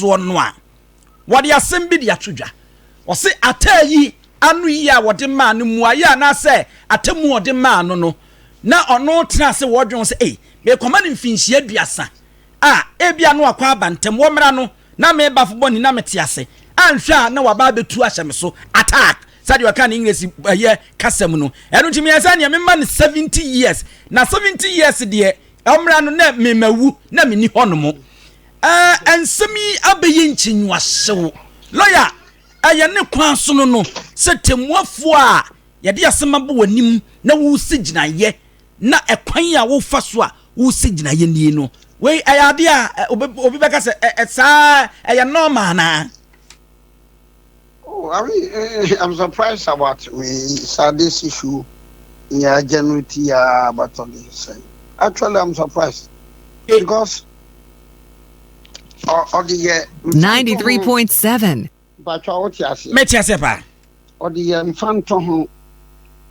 so no a what the assembly the atudwa o se atayi anu yi a wode ma no mu aye na se atemu wode ma no na ono tena se wodwon se me command mfinhia aduasa ebia no akwa abantem wo mra no na me bafo boni na mete ase anhwa na waba betu ahyem so attack said you can English kasem no eno ntimi yesa ne me man 70 years na 70 years de omra no na me mawu na me ni honomo ensemi abeyi nchinwa hyew lawyer aye ne kwan so no se temuafo a ye de asema bo wanim na wo sigina ye na ekwan a wo fa so a wo sigina ye nie no we ayade a obi beka se sa normal na. I mean, I'm surprised about we saw this issue in January about on this. Actually, I'm surprised because of the 93.7. But what you say? Metiasepa. Or the phantom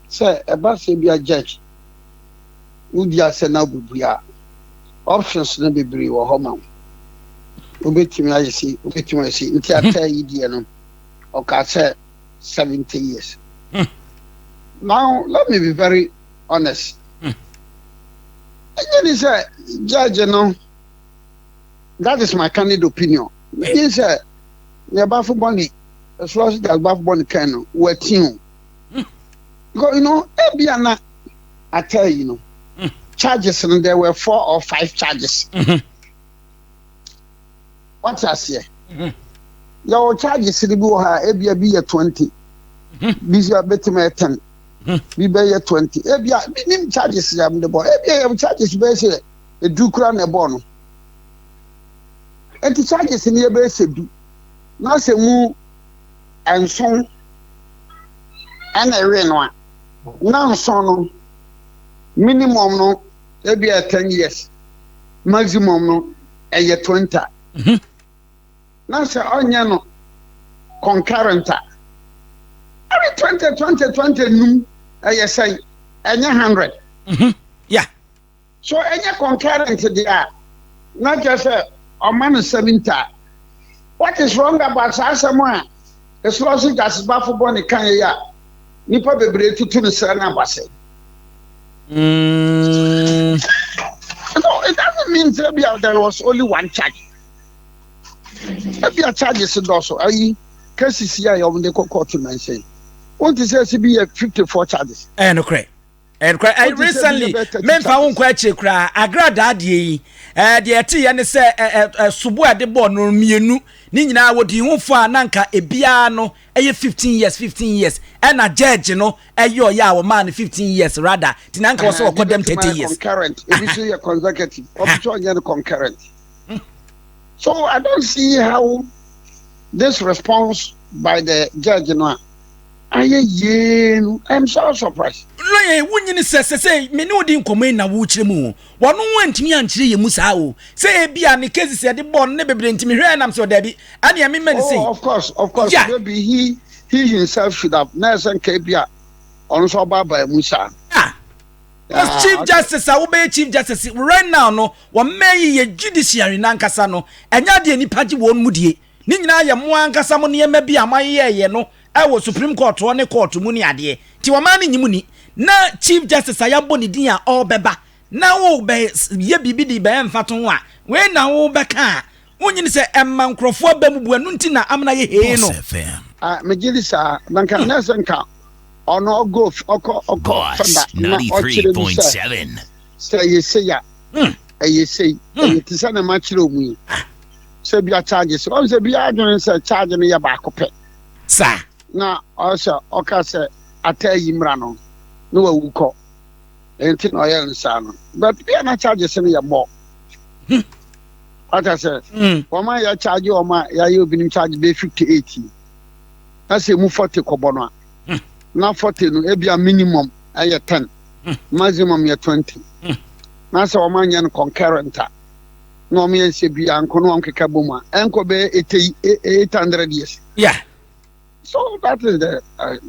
say about to be a judge. Would you say now be options no be brave or home? Ubetimi I see, ubetimi I see. Until I tell you, okay, say 70 years. Now, let me be very honest. And then he said, Judge, that is my candid opinion. He said, the Bafu Bonnie, as long as the Bafu Bonnie can, we're team. Because, Ebiana, I tell you, charges, and there were 4 or 5 charges. What's I say? Your charges in the Boahen, Ebia be a 20. Busy a better me 10. Be a 20. Ebia, minimum charges, the boy. Ebia charges, basically, a Ducran a bono. And the charges in your base do. Now say moo and son and a rain one. Now son, minimum no, Ebia 10 years. Maximum no, a year 20. Now say onion concurrent. Every 20 num yes say any 100. Yeah. So any concurrent there. Not just a man 70. What is wrong about someone? It's logic that's bad for Bonnie Kanya. Nipa bebre to the Serena Basse. No, it doesn't mean there was only one charge. Maybe a charges also. I cases here on the court to mention. What is there to be a 54 charges? Okay. I recently men found kwache kra agrada de de eti ye ne se subo ade bo no mienu ni nyina wodi hu fo ananka ebia no 15 years and a judge no eyo ya wo man 15 years rather tinanka wo so dem 30 years concurrent if you consecutive or concurrent. So I don't see how this response by the judge I'm so surprised. Lawyer, wouldn't say, me no didn't come in a wuchemu. One went me and Chile Musao. Say, be an case said the born never been to me, and I'm so Debbie. And I mean, of course, yeah. Maybe he himself should have Nelson Kabia on so by Musa. As Chief Justice, I obey Chief Justice right now. No, one may a judiciary Nankasano, and Yadi any party won't moody. Nina Yamuanka Samonia may be a my year, no. I was Supreme Court one court to Muni Ade. Tiwamani Nimuni. Na Chief Justice Ayaboni dia all beba. Na wo be ye bibi di be mfatonwa. We na wo beka. Wonyi se emman krofo ba mu buanu ntina amna ye he no. Megilisa nanka nesenka. Ono go oko 93.7. Say you say ya. You say it is na machiro mu. Say bia charges. O say bia adwon say charge no ya ba akopɛ. Sa na also okase atayi mrano no wawuko enti no ye nsa no but bia na charges no ye bo atase woma ya charge woma ya ye obinim charge be 50-80 na se mu 40 kobo no na 40 no e bia minimum aye 10 maximum ye 20 na se woma nya no concurrent no me se bia nko no nkeka boma enko be 800 years. Yeah. So that is the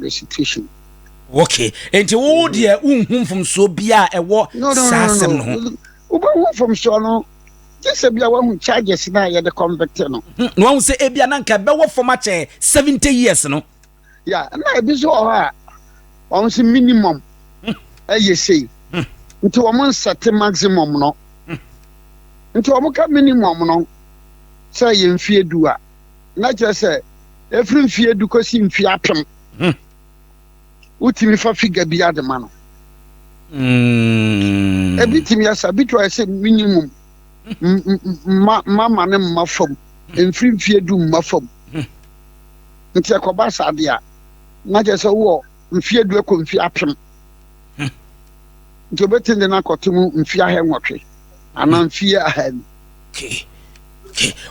situation. Okay. And to all dear from so be a war. No. From so no. Just be one charges now, you're the convicted. No, one say Ebiananka, but for much 70 years, no? yeah, and I be so hard. On the minimum, you say, into a month set maximum, no, into a month minimum, no, say in fear doer. Not just say, every fear do cause him fear. Uti for figure be the man. Everything yes, a bit I say minimum. Mama name my phone, and free fear do my phone. It's a cobasa idea. Not just a war, and fear do a confiapum. To better than I got to move and fear him watching. And I'm fear ahead. Okay.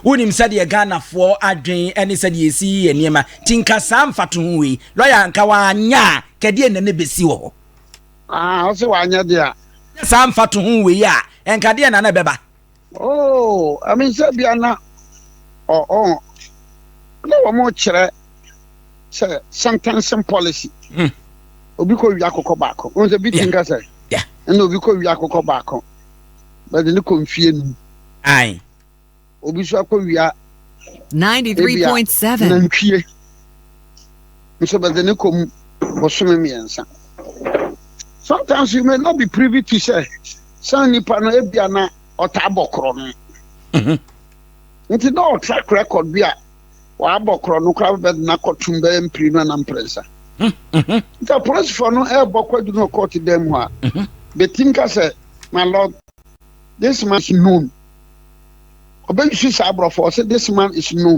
When him said ye Ghana for Adrian, and he said ye see and yema, Tinka Sam Fatunwi, Lawyer and Kawanya, Kadian and Nebesio. Ah, also I know there. Sam Fatunwi, ya, and Kadian and Abeba. Oh, I mean, Sabiana. Oh, no more chair. Sentence and policy. Obiko Yako Kobako. On the beating gas. Yeah. And Obiko Yako Kobako. But the confusion. Aye. Obiswako we are 93.7. So, but the Nikom was swimming answer. Sometimes you may not be privy to say, San Nipano Ebiana or Tabokron. It's no track record be a Wabokron, crowd bed Nakotumbe and Prima and Presa. The police for no air bokwa do not court them. But think I said, my lord, this man is known. Obey Sabro said this man is known.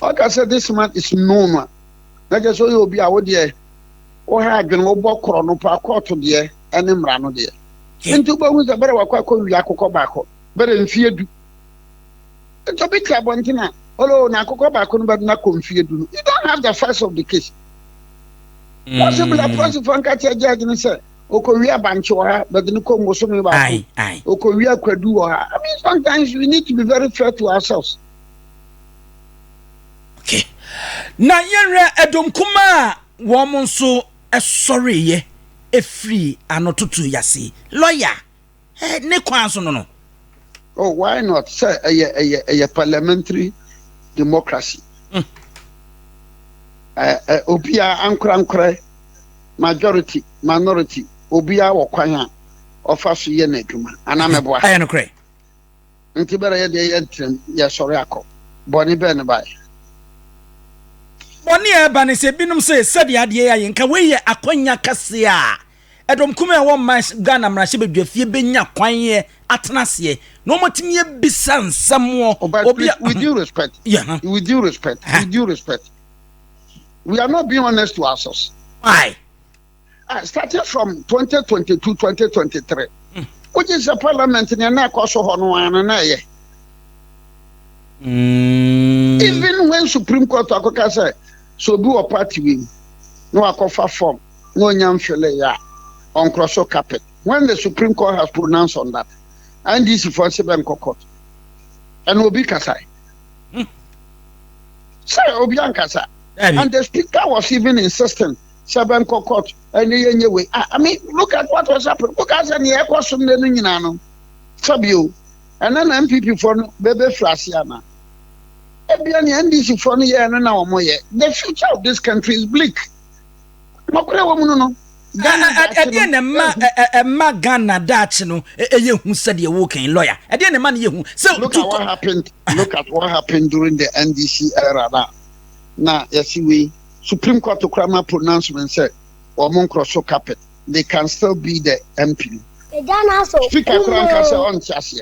Like I said, this man is known. Let us show you be our dear. Or had been over chrono per quarter dear, and him ran on dear. Into bones a better work Yako Bako, better in fear. It's a bit Cabontina. Although Nako Bako, but not confused. You don't have the facts of the case. Possibly a person from Katia judge and say, Okoria Banchoa, but the Nukom was something about Okoria Kwadua. I mean, sometimes we need to be very fair to ourselves. Okay. Na yenre edom kuma woman so sorry ye e free anotutu yasi. Lawyer. Ne kwan so no. Oh, why not? Say a parliamentary democracy. Obia ankra majority, minority. Obia wo kwan ofa so ye na adwuma anameboa aye no kre nti bere ye de ye tren ye sori akọ boni be ne bai boni e ba ne se binum se sede ade ye nka we ye akwanya kase a edom kuma e wo man Ghana mrahye bedwafie benya kwan ye atenase no motimi ye bisa nsamo obia with due respect with due respect we are not being honest to ourselves. Why? Starting from 2022-2023, which is a parliament in the Koso Hono na even when Supreme Court say so do a party win, no akofa form, no nyamfele ya on crosso carpet. When the Supreme Court has pronounced on that, and this is for Seben Court, and Obi Kasai. Say Obi Kasai. And the speaker was even insisting. Seven court and anyway. I mean, look at what was happening. Look at the air question the Ninano. Sabio. And then MPP for Bebe Frasiana. Ndc for now more. The future of this country is bleak. No. Ma Ghana Dutch no who said you're working lawyer. Man you so look at what happened. Look at what happened during the NDC era now. Yes, we Supreme Court to Krama pronouncement said, or Moncrosso carpet, they can still be the MP. Speaker Krankasa on Chassia.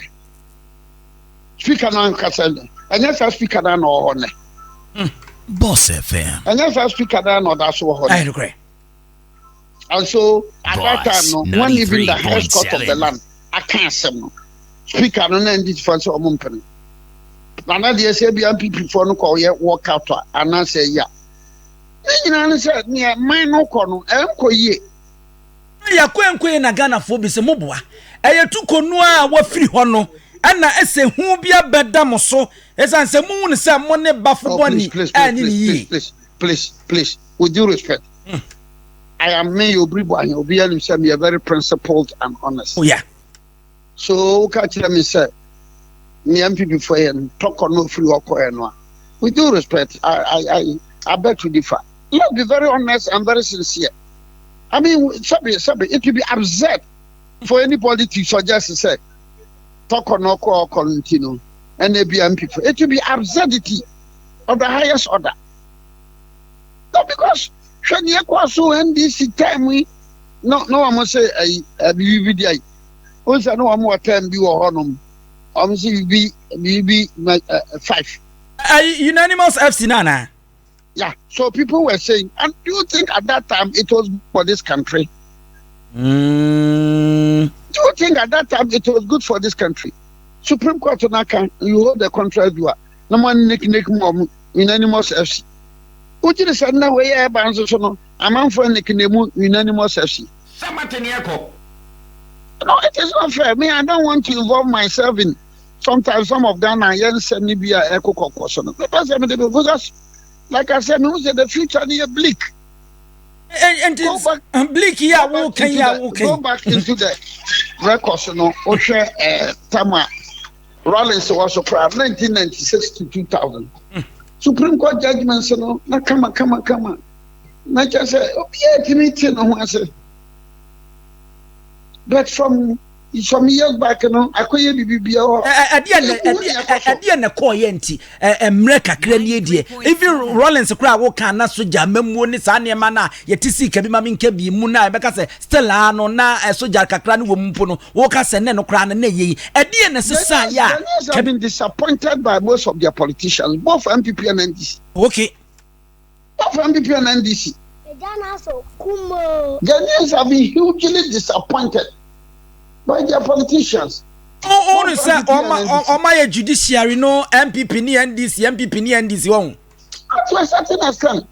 Speaker Nankasa, and yes, I speak an or honor. Boss FM. And yes, I speak an or that's what I agree. And so at that time, no, when even the highest court of the land, I can't say no. Speaker no end this for so company. Now the SABM people for no call yet walk out and I say yeah. You know, said, near my no corner, ye. Ya kwenkwe na Ghana fo bi se moboa. Eye tu konua wa free hono. Ana ese hu bia bedam so. Esan se mu ne se mo ne bafo boni. Please, with due respect. I am me Obiri Boahen. Obiri say me very principled and honest. Oh yeah. So catch me say the MPP for him talk or no free or no. With due respect, I beg to differ. Let's be very honest and very sincere. I mean, it would be absurd for anybody to suggest to say talk or no or continue and they be MPP. It would be absurdity of the highest order. No, because when you so NDC time we no I must say a BBDI. Also no more time be or honum. Obviously be 5. Unanimous FC Nana. Yeah. So people were saying, and do you think at that time it was for this country? Do you think at that time it was good for this country? Supreme Court you hold the contrary view. No one nick mom unanimous FC. Would you say no way no? I'm for nick unanimous FC. No, it is not fair. Me, I don't want to involve myself in sometimes some of them are send me be a echo concussion. Because like I said, the future near Bleak. And Bleak, yeah, go back into the records, Tama Rollins was a proud 1996 to 2000. Supreme Court judgments, come on. Not just say, oh, yeah, committee, no one said. But from some years back, I couldn't be at the end, a coyenti, America, Cranny, even Rollins, a crowd walk can not so jam, Moon, Sanya Mana, yet to see Kabimamin Kabi, Muna, because Stellano, na, a soja Cacran, Wumpuno, Walkers and no crown and nay. At the end, a society, have been disappointed by most of their politicians, both MPP and NDC. Okay. Both MPP and NDC. Ghanaians have been hugely disappointed by their politicians. Oh, sir, my judiciary, no MPP ni NDC one. To a certain extent.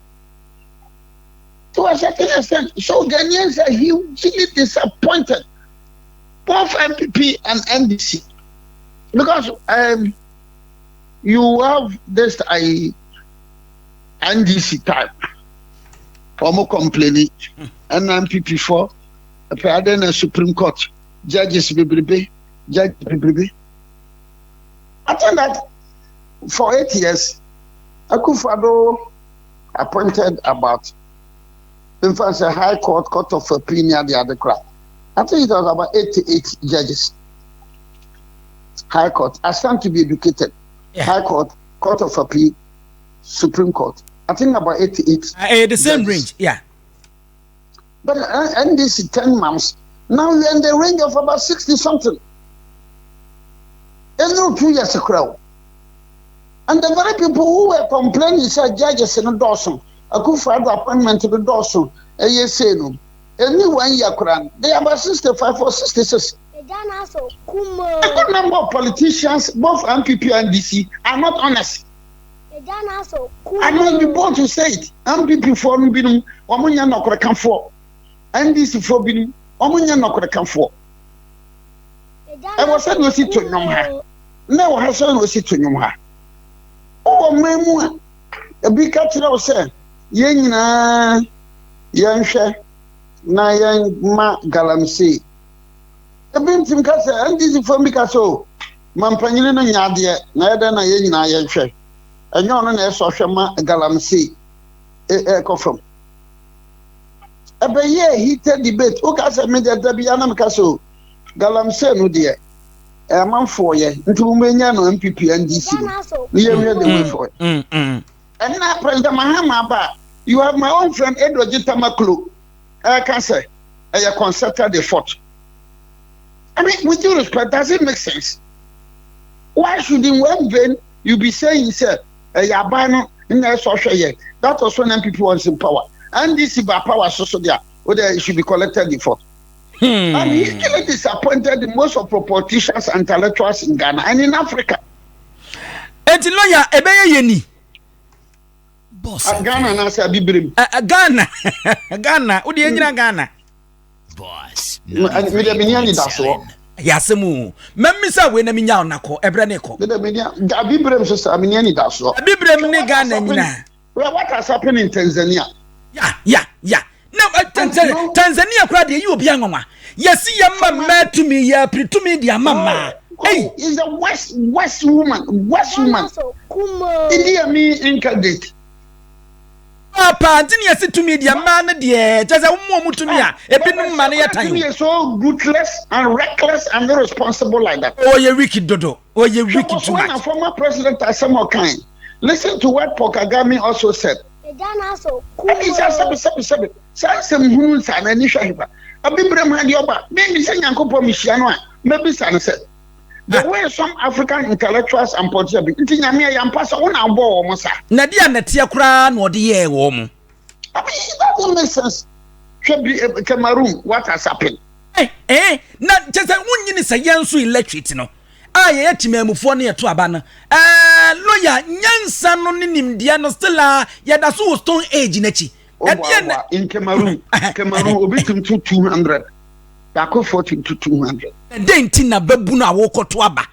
So Ghanaians are hugely disappointed, both MPP and NDC, because you have this NDC type. More complaining, and MPP for a Supreme Court judges Bibribe. I think that for 8 years, Akufo-Addo appointed about, in fact, a High Court of Opinion, the other crowd. I think it was about 88 judges. High Court, I stand to be educated. Yeah. High Court, Court of Appeal, Supreme Court. I think about 88. The same range, yeah. But NDC 10 months. Now we're in the range of about 60 something. It's not 2 years a crowd. And the very people who were complaining said judges in the Dawson. I could find the appointment to the Dawson. A year say no. Only 1 year crowd. They are about 65 or 66. A good number of politicians, both MPP and DC, are not honest. I must be born to say it. MPP for Binum, Omunya no come for. NDC for Binum, Omunya no come for. I was saying, no sit to Yomha. No, I said, no sit to Yomha. Oh, Memu, a big catcher was saying, Yenna, Yansha, Nayan Ma Galamsi. A bint in Casa, NDC for Micasso, Mampanina Yadia, Nada Nayan Yansha. And you're on a social galamsey, a coffin. A year heated debate. Who can say me that the Bianam Castle? Galamsey, no dear. A month for ye, into Meniano MPP and DC. We are the way for it. And now, President Mahama, you have my own friend Edward Jitamaklu. I can say, I consulted the fort. I mean, with due respect, does it make sense? Why should in one vein you be saying, sir? Yabano in the social yet. That was when people was in power. And this is by power social there, whether it should be collected before. I'm usually disappointed in most of the politicians and intellectuals in Ghana and in Africa. Lawyer, Yeni. Ghana, and I say, Ghana, Ghana. Boss. Yasemu. Memisa we na minya onako ebreneko. The media Abibrem sister Aminiani daso. Abibrem ne Ghana nyina. What has happened in Tanzania? Yeah. Now Tanzania crowd you obi anwa. Yesi yamma to me ya pretumi dia mama. Hey, is a West woman. Idi Amin incarnate. Papa, didn't you say to me, dear man, dear, just a woman to me, a bit money at time. You are so ruthless and reckless and irresponsible like that. Oh, you wicked dodo. Oh, you wicked too much. When a former president has some more kind, listen to what Paul Kagame also said. It's just some rules and initiative. A bit bremandioba, maybe saying Uncle Pomishano, maybe said. The way some African intellectuals and politicians, it's not me. I'm passing on our board, Mosa. Nadia Natia Kran or the air woman. I mean, that doesn't make sense. Should be Cameroon. What has happened? Not just a woman is a young sweet electric, you know. I had to move for near to Abana. Lawyer, young son on Indiana Stella, yet that's all stone age in Echi. In Cameroon, Obiri to 200. Bako 14 to 200. Then Tina Babuna walk to Abba.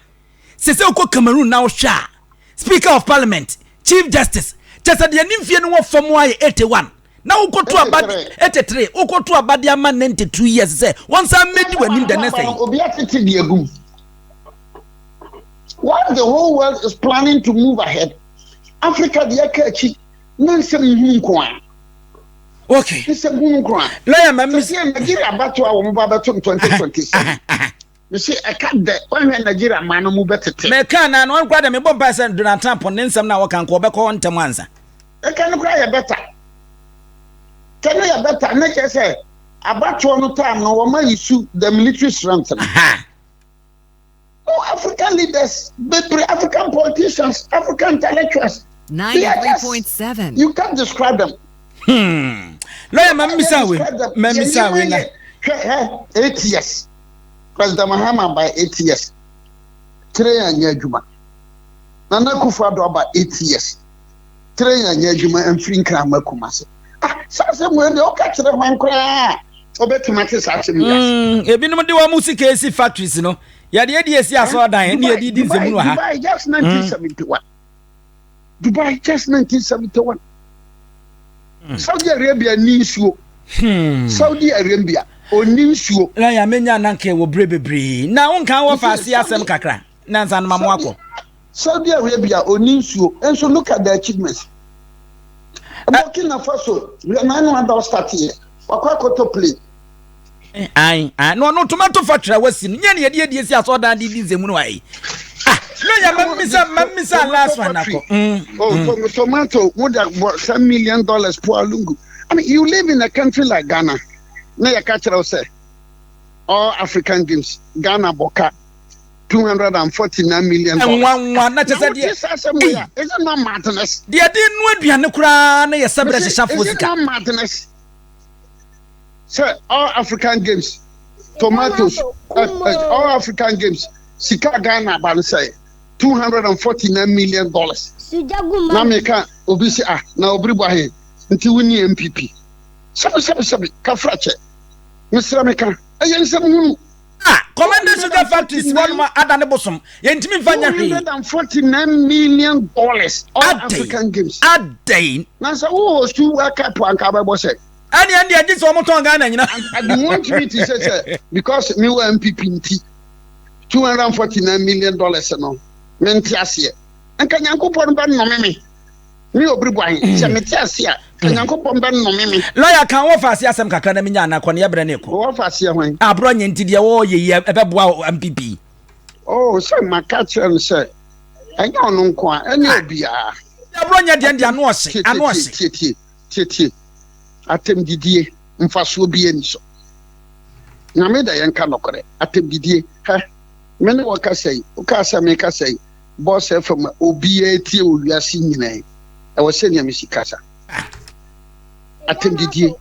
Sesoko Cameroon now sha. Speaker of Parliament, Chief Justice, just at the Nymphian from Y 81. Now go to Abad 83, Oko to Abadia man 92 years. Say, once I met you and the next thing. While the whole world is planning to move ahead, Africa, the Akachi, Nansen. Okay. It's a boom ground. Lawyer, my miss Nigeria back to our mobile 2027. You see, I can't that when Nigeria man move better. Mekan and one brother me bomb pass and do not tampon then some now can go back on Tamanza. I can cry a better. Tell me a better, not just say about one time no woman issue the military strength. No African leaders, but African politicians, African intellectuals. 93.7. You can't describe them. Lawyer, Mammy 8 years. President Mahama by 8 years. 3 years Juma. Nana Kufuor about 8 years. 3 years Juma and free Krama Kumasi. Some when they catch the one cry. Obetimatis actually. If you know the music AC factories, you know. Yeah, the idea is I saw dying near the Dubai just 1971. Dubai just 1971. Saudi Arabia needs you. Saudi Arabia needs you. Lawyer, menya nanke wo brebebre. Na won kan wo fa sia asem kakra. Na nsan mamu akọ. Saudi Arabia needs you. And so look at the achievements. Burkina Faso, we are 900 start here. Wakwa to play. No tomato factory wasin. Nya ne de sia so dan di zemu no ai. Lawyer, mamisa last one ako. Tomato would have $10 million per lungu. I mean, you live in a country like Ghana. Na ya catcher say all African games. Ghana Boka $249 million. And one not just is it not madness? They didn't know aduane kura na ya sabra se shafo sika. Is it not madness? Sir, all African games. Tomatoes. All African games. Sika Ghana ban say $249 million. Na meka obi si na Obiri Boahen nti wuni MPP. Sabi kafrache. Mr. Meka ayen Commander Sugar Factories one more adane bosom. Yentimi fanya hwe. $249 million all African games. A day. Na say who stu work up anka babo say. Ani agye so mo ton Ghana nyina. I want me to say because me MPP nti $249 million no. Menti asie. Anka Nyankopon ba no me. Me Obiri Boahen. Se meti asie a Nyankopon ba no me. Lawyer kan wo fa asie asem kakra na menya na kone yebre ne ko. Wo fa asie hwan? Abro nyenti de wo ye ebeboa MPP. Oh, so my catcher and say anya ono nko a ene obia. Abro nya de ano ose. Tie. Atem didie mfaso bi ani so. Na me da yenka nokore. Atem didie. Ha. Mene waka say, ukasa me ka say. Boss from obia tie owiase nyina. E wo se nya me sikasa. Atem didie.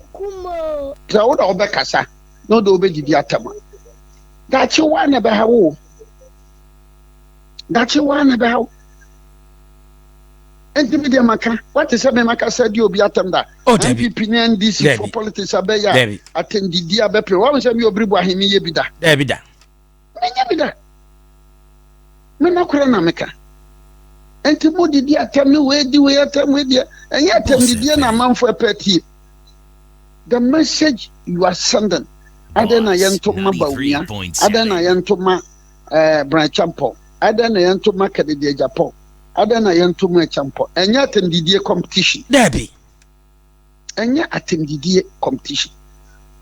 Tra wo da obekasa. No do obedidi atama. Dachi wa na be ha wo. Enti me de maka. What is me maka said you obi atam da. MPP ni Ndc for politics abeya. Atem didie abepre. Wa se me Obiri Boahen ni ye bi da. Bida. Enya bi da. Me na kura na meka. Enti mo didi atam ni we atam we dia. Enya atam didi na manfo epati. The message you are sending. Adena yentoma bawuya. Adena yentoma Branchampo. Ada na yɛn to market de Japan. Ada na yɛn to Branchampo. Enya atendidie competition. Debi. Enya atendidie competition.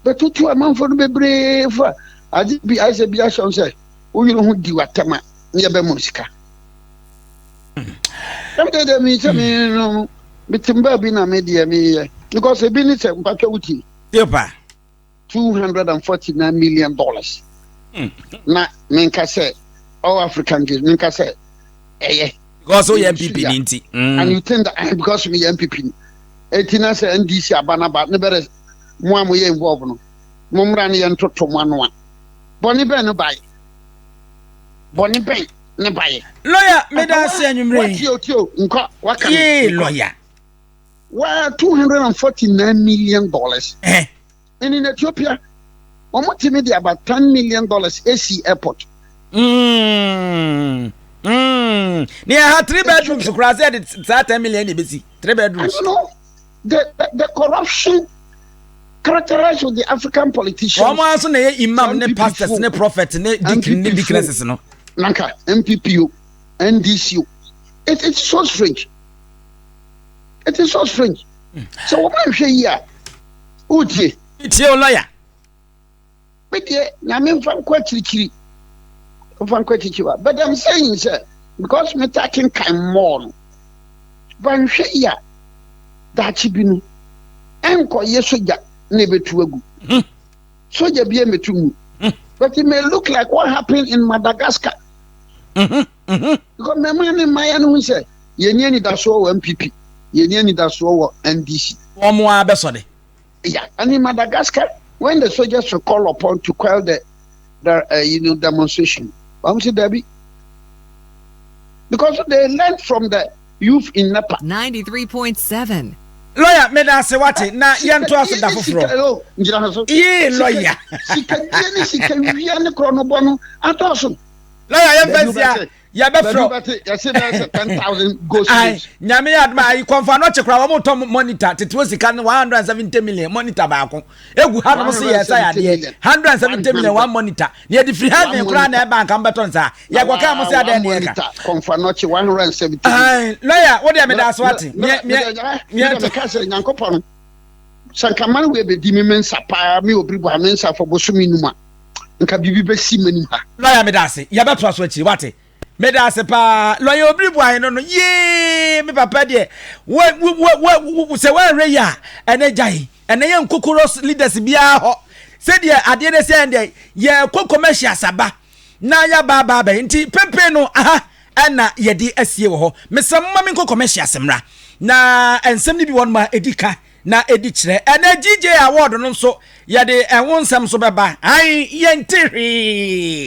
But tutu amanfo no bebree fa. Adi bi ase bi ahyɛ sɛ woyɛ ho di watama ne yɛbɛ mo sika. Ɛmde mi sɛ me no bitimba bi na me de me because ebi ni sɛ mpatwa wuti. Yopa. $249 million. Na menka say all African games menka say because we MPP ninti. And you think that because we MPP etina say NDC abana ba ne bere mo amoye involved no mo mra ne yentoto mo ano a boni ben no bai boni ben ne bai lawyer me da say anwumre tio nko waka lawyer wa $249 million and in Ethiopia almost immediately about $10 million AC airport. Near 3 bedrooms across it's 10 million ABC. 3 bedrooms. I don't know. The corruption characterized with the African politicians. Almost ne imam, ne pastors, ne prophets, ne deaconesses, no. Nanka, MPPU, NDCU. It's so strange. It is so strange. So what I'm saying here, Uti. It's your lawyer. But I'm quite tricky. But I'm saying, sir, because me taking time more. But I'm saying, yeah, that you been anchor yesoja never to a good. Soja be a metu. But it may look like what happened in Madagascar. Because my man in my who said, you need that so MPP, you need that so NDC. One more besode. Yeah, and in Madagascar, when the soldiers were called upon to quell the demonstration, Debbie, because they learned from the youth in Nepal. 93.7. Lawyer, me da say what na yen to aso da foforo. Ye lawyer. She can be any chronobono at also. Lawyer, yen fancy ya be fro. You see there's 10,000 ghosts. Nyame adma yi konfa no chekra wo moto monitor tetu sika 170 million monitor ba ko. Egu ha no so yes ya de 170 million one monitor. Ne de free hand kra na e bank am beton sa. Ya kwa ka mo se ade ne ka. Konfa no che 170. Lawyer, what dey me da so what? Me to kase nyankopon. Sankaman we be di me mensa pa me Obiri bo mensa for bosumi numa. Nka bibi be si mani ha. Lawyer me da se. Ya be to aso akiri what? Meda sepa lawyer Obiri Boahen no ye me papa de we se wan re ya ene jai ene ye nkokoros leaders bia ho se de ade ne se ende ye commercial saba na ya ba nti pepe no aha ana ye di asie wo ho mesamma me commercial semra na ensem ni bi won ma edika na edi kire ene GJ award no nso ye de enwo nsem so beba ai ye ntiri